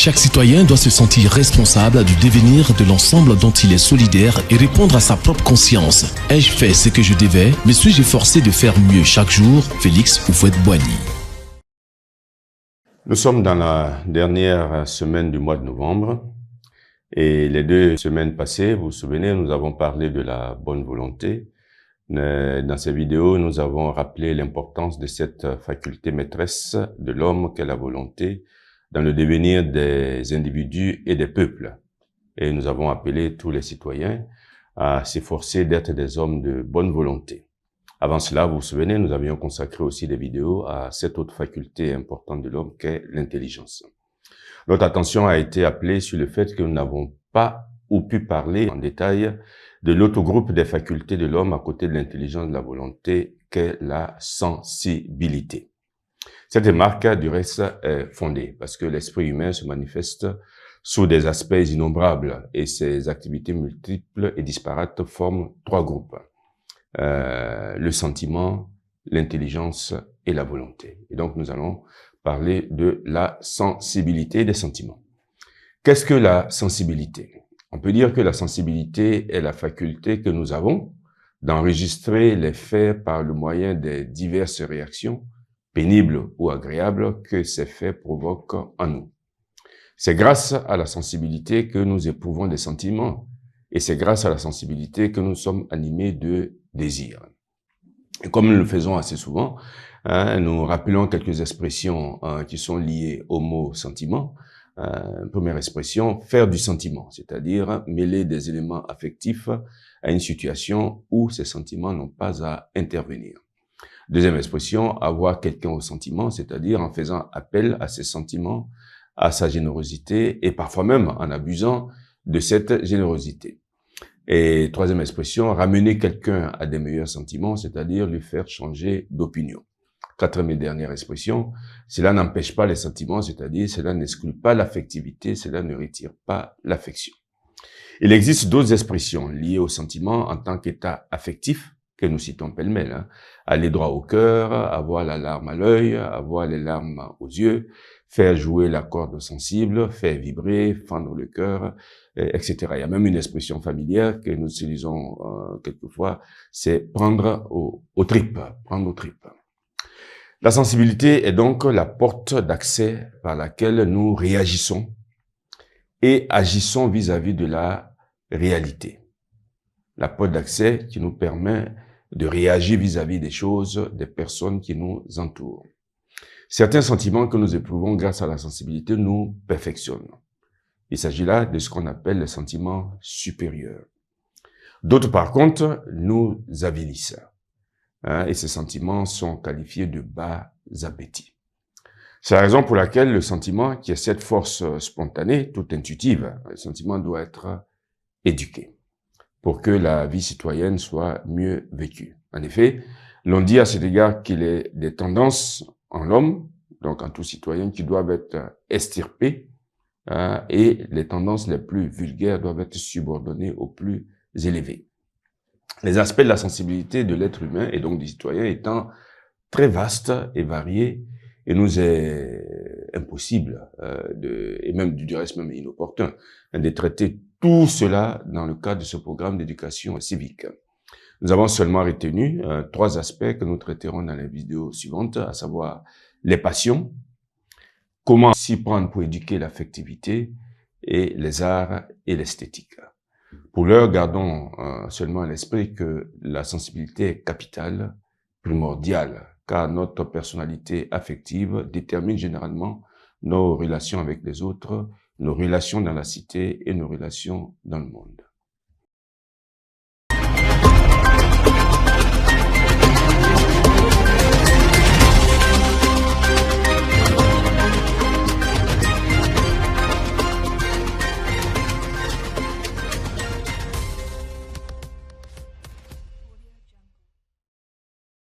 Chaque citoyen doit se sentir responsable du devenir de l'ensemble dont il est solidaire et répondre à sa propre conscience. Ai-je fait ce que je devais? Me suis-je efforcé de faire mieux chaque jour? Félix Houphouët-Boigny. Nous sommes dans la dernière semaine du mois de novembre et les 2 semaines passées, vous vous souvenez, nous avons parlé de la bonne volonté. Dans ces vidéos, nous avons rappelé l'importance de cette faculté maîtresse de l'homme qu'est la volonté dans le devenir des individus et des peuples. Et nous avons appelé tous les citoyens à s'efforcer d'être des hommes de bonne volonté. Avant cela, vous vous souvenez, nous avions consacré aussi des vidéos à cette autre faculté importante de l'homme qu'est l'intelligence. Notre attention a été appelée sur le fait que nous n'avons pas ou pu parler en détail de l'autre groupe des facultés de l'homme à côté de l'intelligence et de la volonté qu'est la sensibilité. Cette remarque, du reste, est fondée parce que l'esprit humain se manifeste sous des aspects innombrables et ses activités multiples et disparates forment 3 groupes. Le sentiment, l'intelligence et la volonté. Et donc, nous allons parler de la sensibilité des sentiments. Qu'est-ce que la sensibilité? On peut dire que la sensibilité est la faculté que nous avons d'enregistrer les faits par le moyen des diverses réactions, pénibles ou agréables, que ces faits provoquent en nous. C'est grâce à la sensibilité que nous éprouvons des sentiments et c'est grâce à la sensibilité que nous sommes animés de désir. Et comme nous le faisons assez souvent, nous rappelons quelques expressions qui sont liées au mot sentiment. Première expression, faire du sentiment, c'est-à-dire mêler des éléments affectifs à une situation où ces sentiments n'ont pas à intervenir. Deuxième expression, avoir quelqu'un au sentiment, c'est-à-dire en faisant appel à ses sentiments, à sa générosité et parfois même en abusant de cette générosité. Et troisième expression, ramener quelqu'un à des meilleurs sentiments, c'est-à-dire lui faire changer d'opinion. Quatrième et dernière expression, cela n'empêche pas les sentiments, c'est-à-dire cela n'exclut pas l'affectivité, cela ne retire pas l'affection. Il existe d'autres expressions liées au sentiment en tant qu'état affectif, que nous citons pêle-mêle, aller droit au cœur, avoir la larme à l'œil, avoir les larmes aux yeux, faire jouer la corde sensible, faire vibrer, fendre le cœur, etc. Il y a même une expression familière que nous utilisons quelquefois, c'est prendre aux tripes, prendre aux tripes. La sensibilité est donc la porte d'accès par laquelle nous réagissons et agissons vis-à-vis de la réalité. La porte d'accès qui nous permet de réagir vis-à-vis des choses, des personnes qui nous entourent. Certains sentiments que nous éprouvons grâce à la sensibilité nous perfectionnent. Il s'agit là de ce qu'on appelle les sentiments supérieurs. D'autres, par contre, nous avilissent. Et ces sentiments sont qualifiés de bas appétit. C'est la raison pour laquelle le sentiment, qui est cette force spontanée, toute intuitive, le sentiment doit être éduqué pour que la vie citoyenne soit mieux vécue. En effet, l'on dit à cet égard qu'il est des tendances en l'homme, donc en tout citoyen, qui doivent être extirpées, et les tendances les plus vulgaires doivent être subordonnées aux plus élevées. Les aspects de la sensibilité de l'être humain et donc du citoyen étant très vastes et variés, il nous est impossible, et même du reste même inopportun, de traiter tout cela dans le cadre de ce programme d'éducation civique. Nous avons seulement retenu 3 aspects que nous traiterons dans les vidéos suivantes, à savoir les passions, comment s'y prendre pour éduquer l'affectivité et les arts et l'esthétique. Pour l'heure, gardons seulement à l'esprit que la sensibilité est capitale, primordiale, car notre personnalité affective détermine généralement nos relations avec les autres, nos relations dans la cité et nos relations dans le monde.